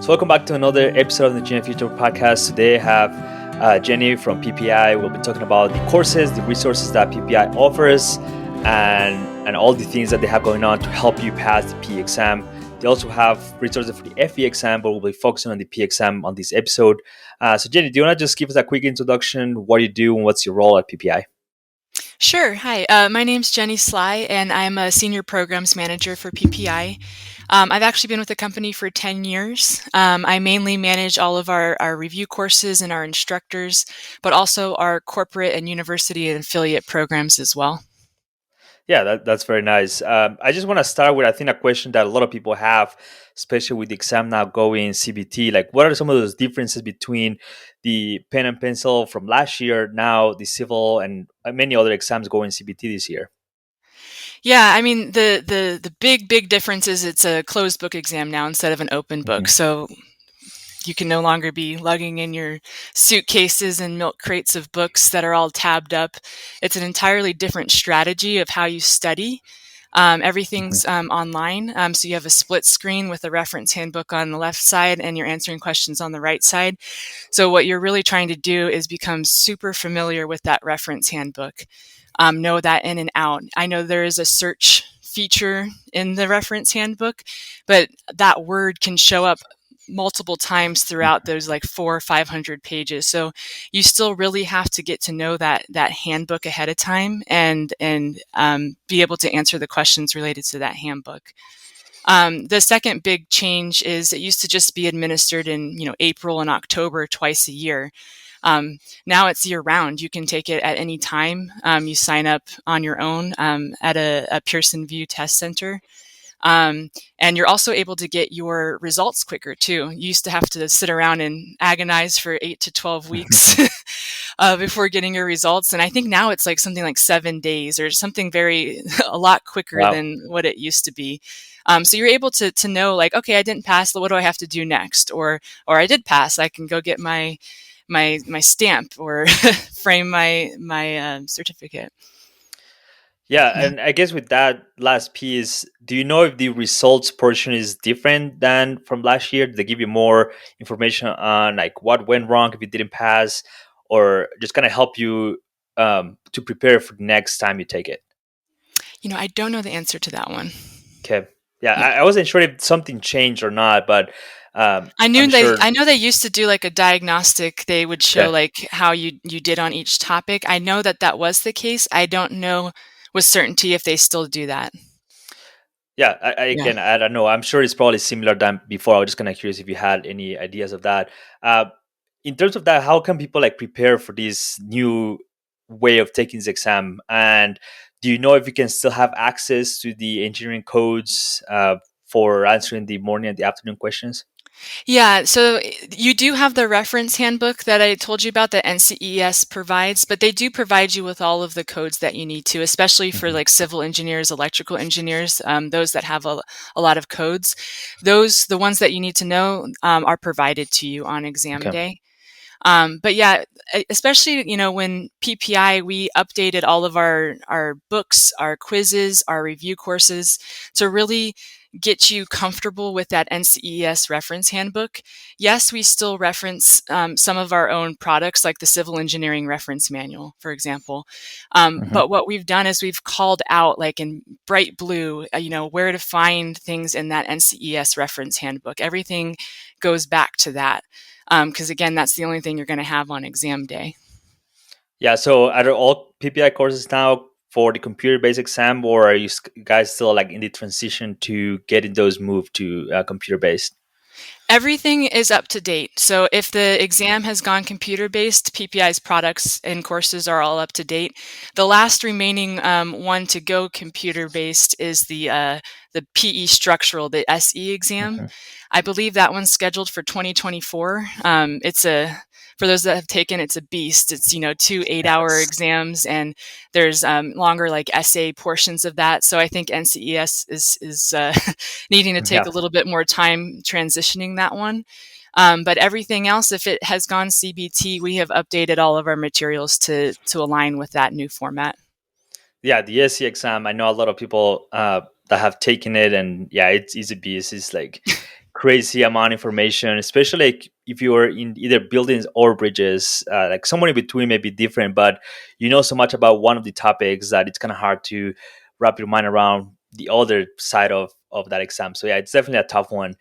So welcome back to another episode of the Jenny Future podcast. Today I have Jenny from PPI. We'll be talking about the courses, the resources that PPI offers, and all the things that they have going on to help you pass the PE exam. They also have resources for the FE exam, but we'll be focusing on the PE exam on this episode. So Jenny, do you want to just give us a quick introduction, what you do and what's your role at PPI? Sure. Hi, my name's Jenny Sligh, and I'm a senior programs manager for PPI. I've actually been with the company for 10 years. I mainly manage all of our review courses and our instructors, but also our corporate and university and affiliate programs as well. Yeah, that's very nice. I just want to start with, I think, a question that a lot of people have, especially with the exam now going CBT. Like, what are some of those differences between the pen and pencil from last year, now the civil, and many other exams going CBT this year? Yeah, I mean the big difference is it's a closed book exam now instead of an open book. Mhm. So you can no longer be lugging in your suitcases and milk crates of books that are all tabbed up. It's an entirely different strategy of how you study. Mhm. Everything's online. So you have a split screen with a reference handbook on the left side and you're answering questions on the right side. So what you're really trying to do is become super familiar with that reference handbook, know that in and out. I know there is a search feature in the reference handbook, but that word can show up multiple times throughout those like 400 or 500 pages. So you still really have to get to know that handbook ahead of time and be able to answer the questions related to that handbook. The second big change is it used to just be administered in April and October twice a year. Now it's year round. You can take it at any time. You sign up on your own at a Pearson VUE test center. And you're also able to get your results quicker too. You used to have to sit around and agonize for 8 to 12 weeks before getting your results. And I think now it's like something like 7 days or something a lot quicker Wow. than what it used to be. So you're able to know like, okay, I didn't pass. What do I have to do next? Or I did pass. I can go get my stamp or frame my certificate. Yeah, Yeah. and I guess with that last piece, do you know if the results portion is different than from last year? Do they give you more information on like what went wrong if you didn't pass, or just kind of help you to prepare for the next time you take it? I don't know the answer to that one. Okay. Yeah, Yeah. I wasn't sure if something changed or not, but I'm sure. I know they used to do like a diagnostic. They would show Okay. like how you did on each topic. I know that was the case. I don't know with certainty if they still do that. Yeah, Yeah. again, I don't know. I'm sure it's probably similar than before. I was just kind of curious if you had any ideas of that. Uh, in terms of that, how can people like prepare for this new way of taking this exam? And do you know if you can still have access to the engineering codes for answering the morning and the afternoon questions? Yeah, so you do have the reference handbook that I told you about that NCES provides, but they do provide you with all of the codes that you need to, especially for Mhm. like civil engineers, electrical engineers, those that have a lot of codes. The ones that you need to know, are provided to you on exam Okay. day. But yeah, especially when PPI we updated all of our books, our quizzes, our review courses to really get you comfortable with that NCES reference handbook. Yes, we still reference some of our own products, like the Civil Engineering Reference Manual, for example. Mhm. But what we've done is we've called out, like in bright blue, where to find things in that NCES reference handbook. Everything goes back to that. Because again, that's the only thing you're going to have on exam day. Yeah. So are all PPI courses now for the computer-based exam, or are you guys still like in the transition to getting those moved to computer-based? Everything is up to date. So if the exam has gone computer based, PPI's products and courses are all up to date. The last remaining one to go computer based is the PE structural, the SE exam. Mhm. I believe that one's scheduled for 2024. It's a For those that have taken, it's a beast. It's 2 8-hour Yes. exams, and there's longer like essay portions of that. So I think NCES is needing to take Yeah. a little bit more time transitioning that one. But everything else, if it has gone CBT, we have updated all of our materials to align with that new format. Yeah, the SE exam. I know a lot of people that have taken it, and yeah, it's easy beast. It's like crazy amount of information, especially like if you are in either buildings or bridges. Like somewhere in between may be different, but you know so much about one of the topics that it's kind of hard to wrap your mind around the other side of that exam. So yeah, it's definitely a tough one.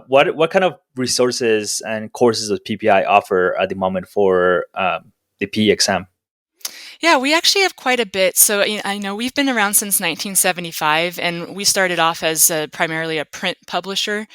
What kind of resources and courses does PPI offer at the moment for the PE exam? Yeah, we actually have quite a bit. So I know we've been around since 1975, and we started off as primarily a print publisher.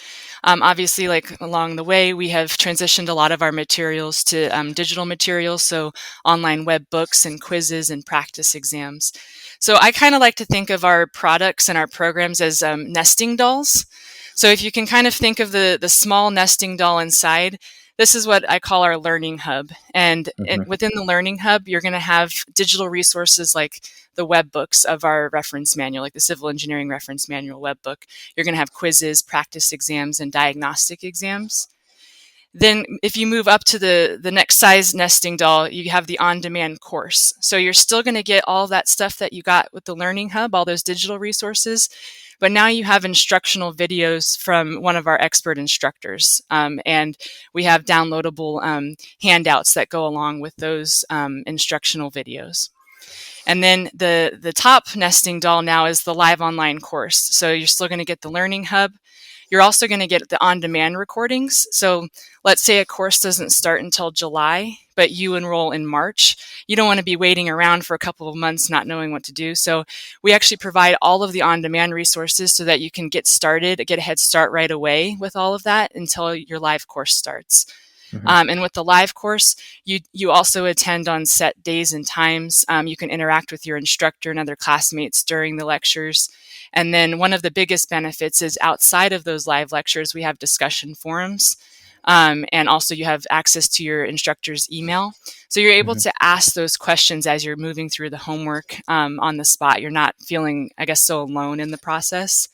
Obviously, like along the way, we have transitioned a lot of our materials to digital materials, so online web books and quizzes and practice exams. So I kind of like to think of our products and our programs as nesting dolls. So if you can kind of think of the small nesting doll inside, this is what I call our learning hub. And Hmm. within the learning hub, you're going to have digital resources like the web books of our reference manual, like the Civil Engineering Reference Manual web book. You're going to have quizzes, practice exams, and diagnostic exams. Then if you move up to the next size nesting doll, you have the on-demand course. So you're still going to get all that stuff that you got with the Learning Hub, all those digital resources, but now you have instructional videos from one of our expert instructors. And we have downloadable handouts that go along with those instructional videos. And then the top nesting doll now is the live online course. So you're still going to get the Learning Hub. You're also going to get the on-demand recordings. So let's say a course doesn't start until July, but you enroll in March. You don't want to be waiting around for a couple of months not knowing what to do. So we actually provide all of the on-demand resources so that you can get started, get a head start right away with all of that until your live course starts. Hmm. And with the live course, you also attend on set days and times. You can interact with your instructor and other classmates during the lectures. And then one of the biggest benefits is outside of those live lectures, we have discussion forums. And also you have access to your instructor's email. So you're able Hmm. to ask those questions as you're moving through the homework on the spot. You're not feeling, I guess, so alone in the process.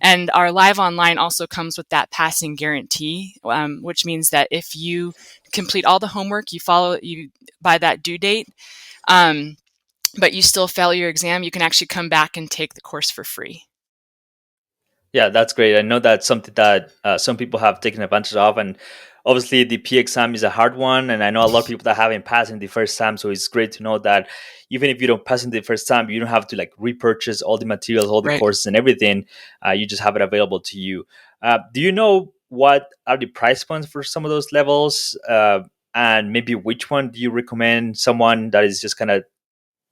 And our live online also comes with that passing guarantee, which means that if you complete all the homework, you follow you by that due date, um, but you still fail your exam, you can actually come back and take the course for free. Yeah, that's great. I know that's something that some people have taken advantage of, and obviously the P exam is a hard one. And I know a lot of people that haven't passed in the first time, so it's great to know that even if you don't pass in the first time, you don't have to like repurchase all the materials, all the Right. courses, and everything. You just have it available to you. Do you know what are the price points for some of those levels, and maybe which one do you recommend someone that is just kind of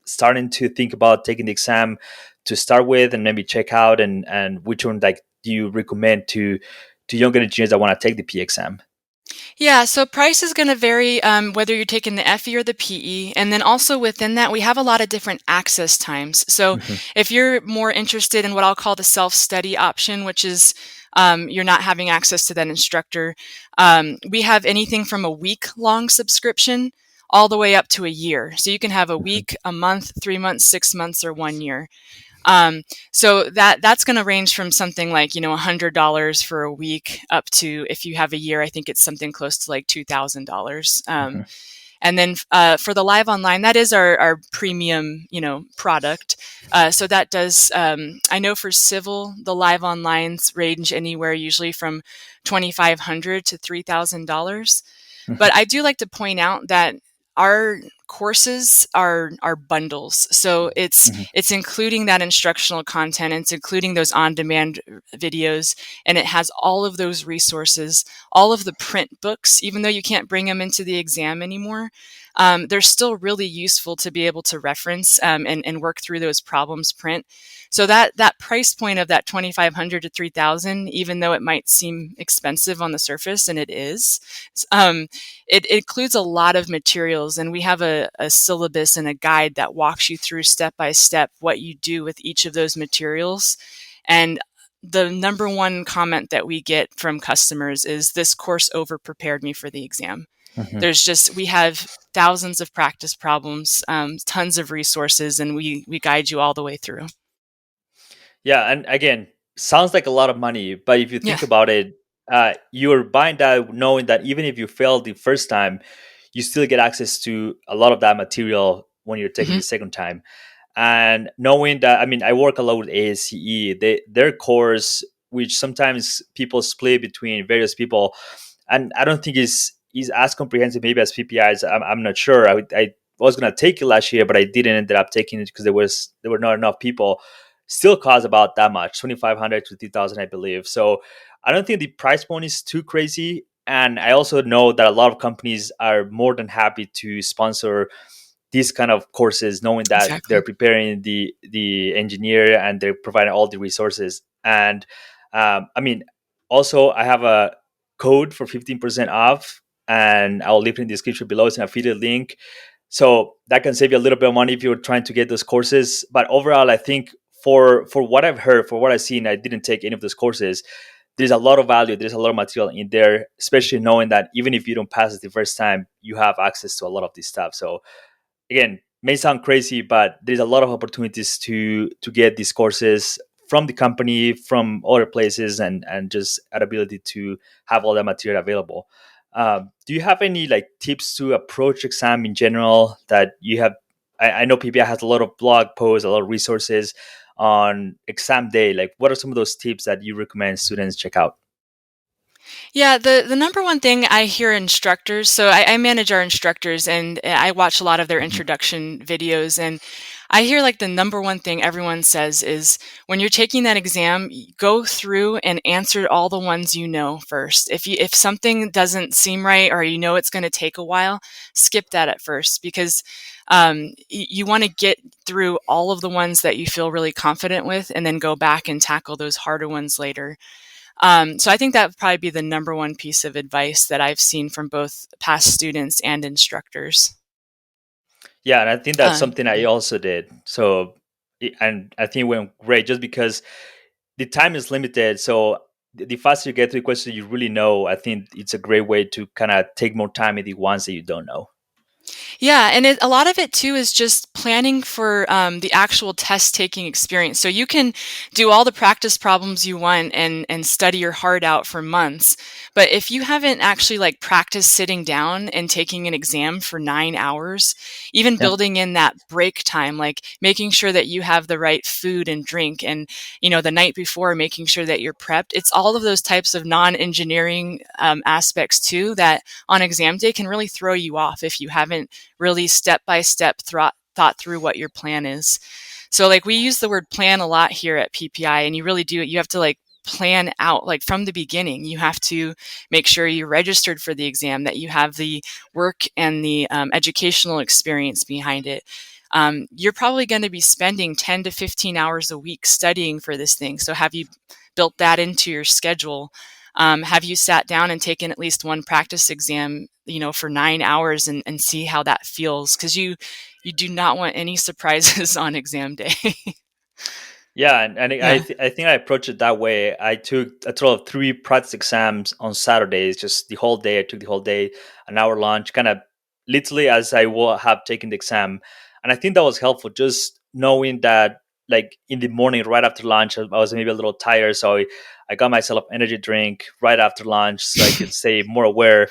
starting to think about taking the exam to start with, and maybe check out, and which one like do you recommend to younger engineers that want to take the P exam? Yeah, so price is going to vary whether you're taking the FE or the PE. And then also within that, we have a lot of different access times. So Hmm. if you're more interested in what I'll call the self study option, which is you're not having access to that instructor, we have anything from a week long subscription all the way up to a year. So you can have a Hmm. week, a month, 3 months, 6 months, or 1 year. Um, so that's going to range from something like $100 for a week up to, if you have a year, I think it's something close to like $2,000. Hmm. And then for the live online, that is our premium product. So that does I know for civil, the live onlines range anywhere usually from $2,500 to $3,000. But I do like to point out that our courses are bundles. So Hmm. it's including that instructional content, it's including those on-demand videos, and it has all of those resources, all of the print books, even though you can't bring them into the exam anymore. They're still really useful to be able to reference and work through those problems print. So that price point of that 2,500 to 3,000, even though it might seem expensive on the surface, and it is, um, it includes a lot of materials, and we have a syllabus and a guide that walks you through step by step what you do with each of those materials. And the number one comment that we get from customers is, this course over prepared me for the exam. Hmm. We have thousands of practice problems, tons of resources, and we guide you all the way through. Yeah, and again, sounds like a lot of money, but if you Yeah. think about it, you're buying that knowing that even if you fail the first time, you still get access to a lot of that material when you're taking Hmm. the second time. And knowing that, I mean, I work a lot with ASCE. Their course which sometimes people split between various people, and I don't think is as comprehensive maybe as PPIs. I'm not sure. I was gonna take it last year, but I didn't ended up taking it because there were not enough people. Still cost about that much, 2,500 to 3,000, I believe. So I don't think the price point is too crazy. And I also know that a lot of companies are more than happy to sponsor these kind of courses, knowing that they're Exactly. preparing the engineer and they're providing all the resources. And I mean, also I have a code for 15% off, and I'll leave it in the description below. It's an affiliate link, so that can save you a little bit of money if you're trying to get those courses. But overall, I think for what I've heard, for what I've seen, I didn't take any of those courses. There's a lot of value. There's a lot of material in there, especially knowing that even if you don't pass it the first time, you have access to a lot of this stuff. So again, may sound crazy, but there's a lot of opportunities to get these courses from the company, from other places, and just an ability to have all that material available. Do you have any like tips to approach exam in general that you have? I know PBI has a lot of blog posts, a lot of resources on exam day. Like, what are some of those tips that you recommend students check out? Yeah, the number one thing I hear instructors, so I manage our instructors and I watch a lot of their Mhm. introduction videos, and I hear like the number one thing everyone says is when you're taking that exam, go through and answer all the ones you know first. If something doesn't seem right or you know it's going to take a while, skip that at first because you want to get through all of the ones that you feel really confident with and then go back and tackle those harder ones later. So I think that would probably be the number one piece of advice that I've seen from both past students and instructors. Yeah, and I think that's Um, something I also did. So, and I think it went great just because the time is limited. So the faster you get to the question you really know, I think it's a great way to kind of take more time in the ones that you don't know. Yeah, and a lot of it too is just planning for the actual test taking experience. So you can do all the practice problems you want and study your heart out for months, but if you haven't actually like practiced sitting down and taking an exam for 9 hours, even Yeah. building in that break time, like making sure that you have the right food and drink, and the night before making sure that you're prepped. It's all of those types of non-engineering aspects too that on exam day can really throw you off if you haven't really step by step thought through what your plan is. So like we use the word plan a lot here at PPI, and you really do. You have to like plan out like from the beginning. You have to make sure you're registered for the exam, that you have the work and the educational experience behind it. You're probably going to be spending 10 to 15 hours a week studying for this thing. So have you built that into your schedule? Have you sat down and taken at least one practice exam, for 9 hours and see how that feels? Because you do not want any surprises on exam day. Yeah, and Yeah. I think I approached it that way. I took a total of three practice exams on Saturdays, just the whole day. I took the whole day, an hour lunch, kind of literally as I will have taken the exam. And I think that was helpful, just knowing that like in the morning, right after lunch, I was maybe a little tired. So I got myself an energy drink right after lunch so I could stay more aware.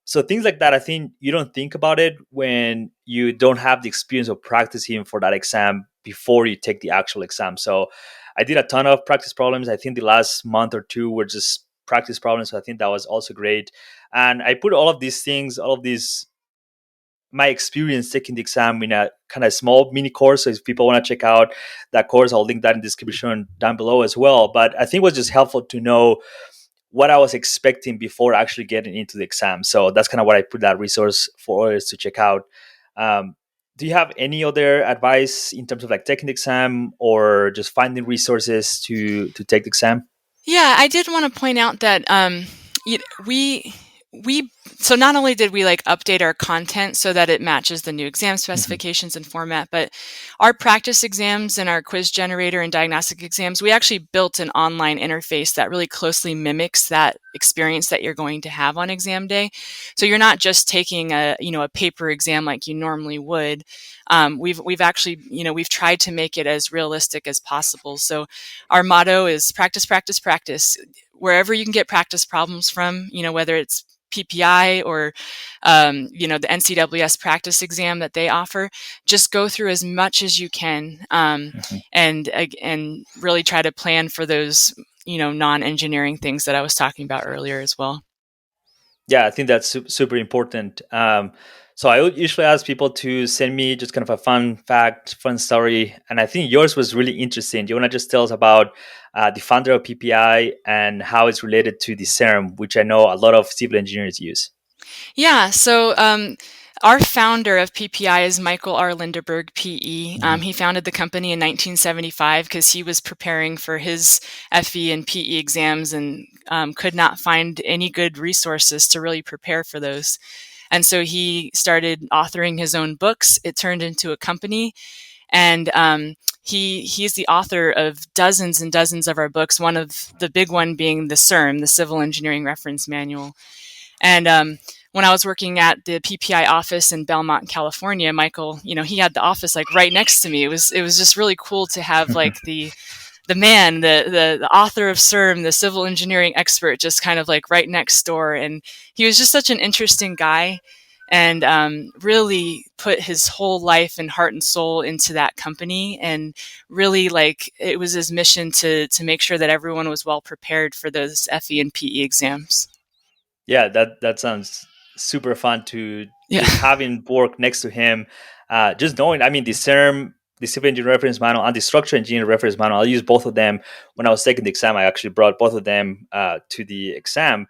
So things like that, I think you don't think about it when you don't have the experience of practicing for that exam before you take the actual exam. So I did a ton of practice problems. I think the last month or two were just practice problems. So I think that was also great. And I put all of these things, all of these my experience taking the exam in a kind of small mini course. So if people want to check out that course, I'll link that in the description down below as well. But I think it was just helpful to know what I was expecting before actually getting into the exam. So that's kind of what I put that resource for others to check out. Um, do you have any other advice in terms of like taking the exam or just finding resources to take the exam? Yeah, I did want to point out that y- we we so not only did we like update our content so that it matches the new exam Mhm. specifications and format, but our practice exams and our quiz generator and diagnostic exams, we actually built an online interface that really closely mimics that experience that you're going to have on exam day. So you're not just taking a paper exam like you normally would. We've actually we've tried to make it as realistic as possible. So our motto is practice, practice, practice. Wherever you can get practice problems from, whether it's PPI or the NCWS practice exam that they offer, just go through as much as you can, Mhm. and really try to plan for those non-engineering things that I was talking about earlier as well. Yeah, I think that's super important. So I would usually ask people to send me just kind of a fun fact, fun story, and I think yours was really interesting. Do you want to just tell us about the founder of PPI and how it's related to the CERM, which I know a lot of civil engineers use? Yeah, so our founder of PPI is Michael R. Lindeberg, PE. Mhm. He founded the company in 1975 because he was preparing for his FE and PE exams and could not find any good resources to really prepare for those. And so he started authoring his own books. It turned into a company, and he's the author of dozens and dozens of our books. One of the big one being the CERM, the Civil Engineering Reference Manual. And when I was working at the PPI office in Belmont, California, Michael, he had the office like right next to me. It was just really cool to have like the man, the author of CERM, the civil engineering expert, just kind of like right next door. And he was just such an interesting guy, and really put his whole life and heart and soul into that company. And really, like, it was his mission to make sure that everyone was well prepared for those FE and PE exams. Yeah, that sounds super fun to Yeah. just having work next to him. Just knowing, I mean, the CERM, the Civil Engineering Reference Manual, and the Structural Engineering Reference Manual. I use both of them when I was taking the exam. I actually brought both of them to the exam.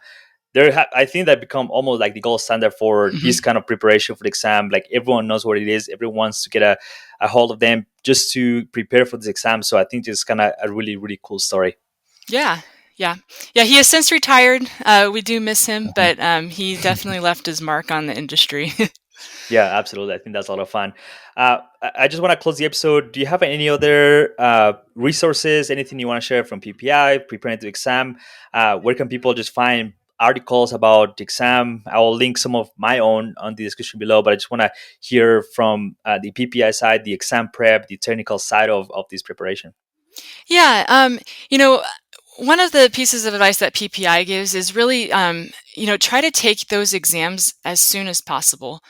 I think that become almost like the gold standard for Mhm. this kind of preparation for the exam. Like everyone knows what it is. Everyone wants to get a hold of them just to prepare for this exam. So I think it's kind of a really, really cool story. Yeah, yeah, yeah. He has since retired. We do miss him, Mhm. but he definitely left his mark on the industry. Yeah, absolutely. I think that's a lot of fun. I just want to close the episode. Do you have any other resources, anything you want to share from PPI, preparing to exam? Where can people just find articles about the exam? I will link some of my own on the description below, but I just want to hear from the PPI side, the exam prep, the technical side of this preparation. Yeah, one of the pieces of advice that PPI gives is really, try to take those exams as soon as possible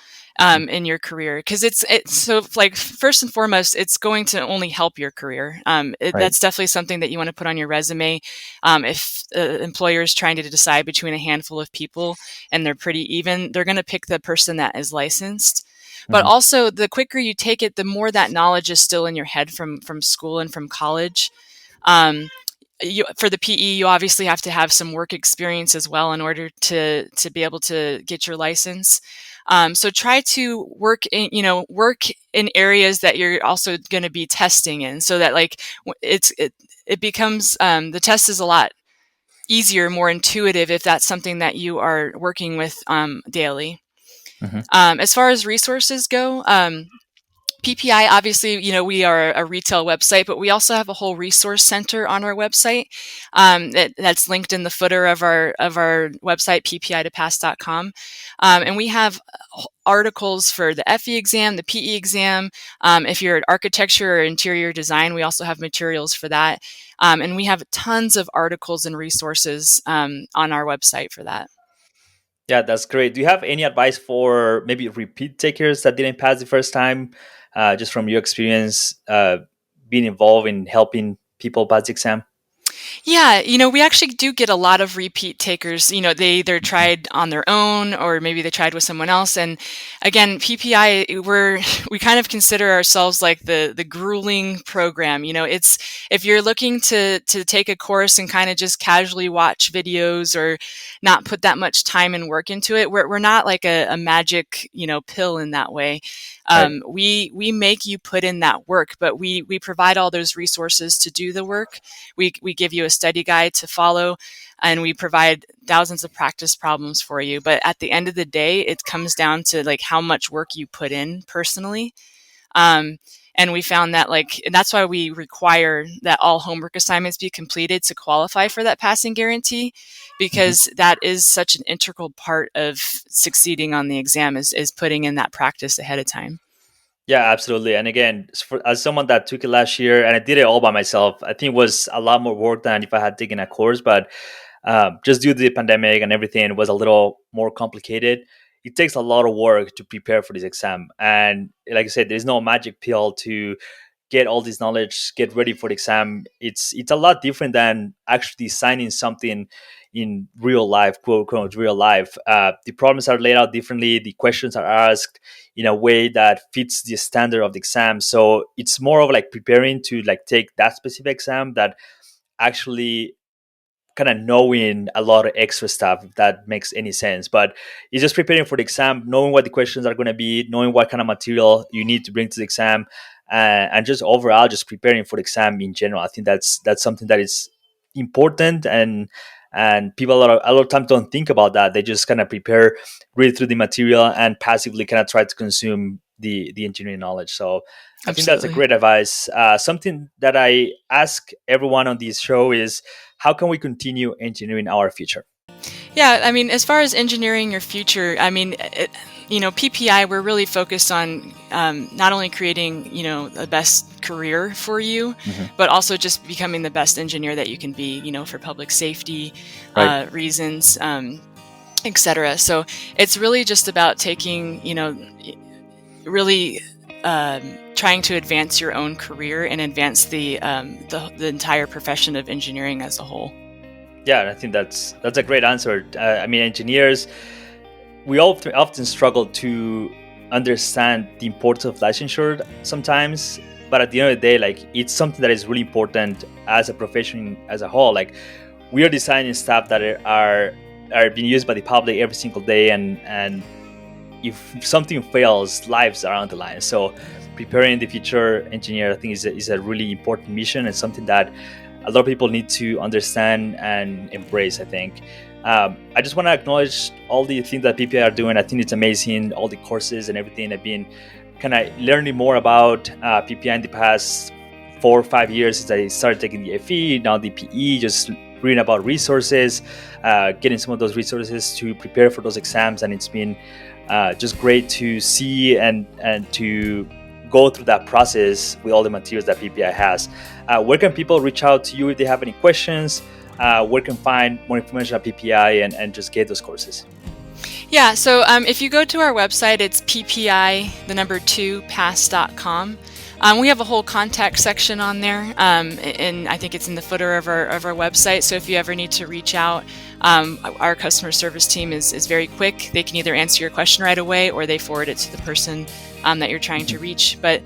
Mhm. in your career, because it's so, like, first and foremost, it's going to only help your career. Right. That's definitely something that you want to put on your resume. If employer is trying to decide between a handful of people and they're pretty even, they're going to pick the person that is licensed. But Mhm. also, the quicker you take it, the more that knowledge is still in your head from school and from college. Um, for the PE, you obviously have to have some work experience as well in order to be able to get your license. So try to work in areas that you're also going to be testing in, so that, like, it becomes, the test is a lot easier, more intuitive if that's something that you are working with daily. Mhm. As far as resources go, PPI, obviously, we are a retail website, but we also have a whole resource center on our website, that's linked in the footer of our website, ppitopass.com. And we have articles for the FE exam, the PE exam. If you're at architecture or interior design, we also have materials for that. And we have tons of articles and resources on our website for that. Yeah, that's great. Do you have any advice for maybe repeat takers that didn't pass the first time, just from your experience being involved in helping people pass the exam? Yeah, we actually do get a lot of repeat takers. They either Mhm. tried on their own or maybe they tried with someone else. And again, PPI, we kind of consider ourselves like the grueling program. It's, if you're looking to take a course and kind of just casually watch videos or not put that much time and work into it, we're not like a magic, pill in that way. Right. We make you put in that work, but we provide all those resources to do the work. We give you a study guide to follow, and we provide thousands of practice problems for you. But at the end of the day, it comes down to, like, how much work you put in personally. Um, and we found that, like, and that's why we require that all homework assignments be completed to qualify for that passing guarantee, Mhm. because that is such an integral part of succeeding on the exam, is putting in that practice ahead of time. Yeah, absolutely. And again, as someone that took it last year and I did it all by myself, I think it was a lot more work than if I had taken a course. But just due to the pandemic and everything, it was a little more complicated. It takes a lot of work to prepare for this exam. And like I said, there's no magic pill get all this knowledge, get ready for the exam. It's a lot different than actually designing something in real life, quote unquote, real life. The problems are laid out differently. The questions are asked in a way that fits the standard of the exam. So it's more of like preparing to like take that specific exam that actually kind of knowing a lot of extra stuff, if that makes any sense. But it's just preparing for the exam, knowing what the questions are going to be, knowing what kind of material you need to bring to the exam, and just overall just preparing for the exam in general. I think that's something that is important, and people a lot of times don't think about that. They just kind of prepare, read through the material, and passively kind of try to consume the engineering knowledge. So I think that's a Absolutely. great advice. Something that I ask everyone on this show is, how can we continue engineering our future? Yeah, I mean, as far as engineering your future, I mean, PPI, we're really focused on not only creating, the best career for you, Mhm. but also just becoming the best engineer that you can be, for public safety Right. reasons, etc. So it's really just about taking, really trying to advance your own career and advance the entire profession of engineering as a whole. Yeah, I think that's a great answer. I mean, engineers, we often struggle to understand the importance of licensure sometimes, but at the end of the day, like, it's something that is really important as a profession as a whole. Like, we are designing stuff that are being used by the public every single day, and if something fails, lives are on the line. So preparing the future engineer, I think, is a really important mission, and something that a lot of people need to understand and embrace, I think. I just want to acknowledge all the things that PPI are doing. I think it's amazing, all the courses and everything. I've been kind of learning more about PPI in the past 4 or 5 years since I started taking the FE, now the PE, just reading about resources, getting some of those resources to prepare for those exams. And it's been just great to see and to go through that process with all the materials that PPI has. Where can people reach out to you if they have any questions? Where can find more information about PPI and just get those courses? Yeah, so if you go to our website, it's ppi2pass.com. We have a whole contact section on there, and I think it's in the footer of our website. So if you ever need to reach out, our customer service team is very quick. They can either answer your question right away, or they forward it to the person that you're trying to reach. But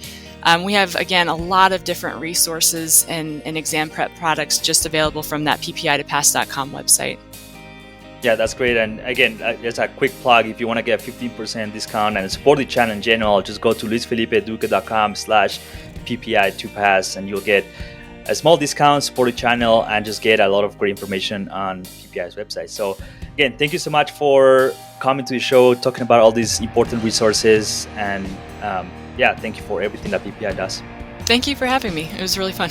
we have, again, a lot of different resources and exam prep products just available from that ppi2pass.com website. Yeah, that's great. And again, just a quick plug: if you want to get 15% discount and support the channel in general, just go to luisfelipeduque.com/PPI2pass, and you'll get a small discount, support the channel, and just get a lot of great information on PPI's website. So again, thank you so much for coming to the show, talking about all these important resources. And thank you for everything that PPI does. Thank you for having me. It was really fun.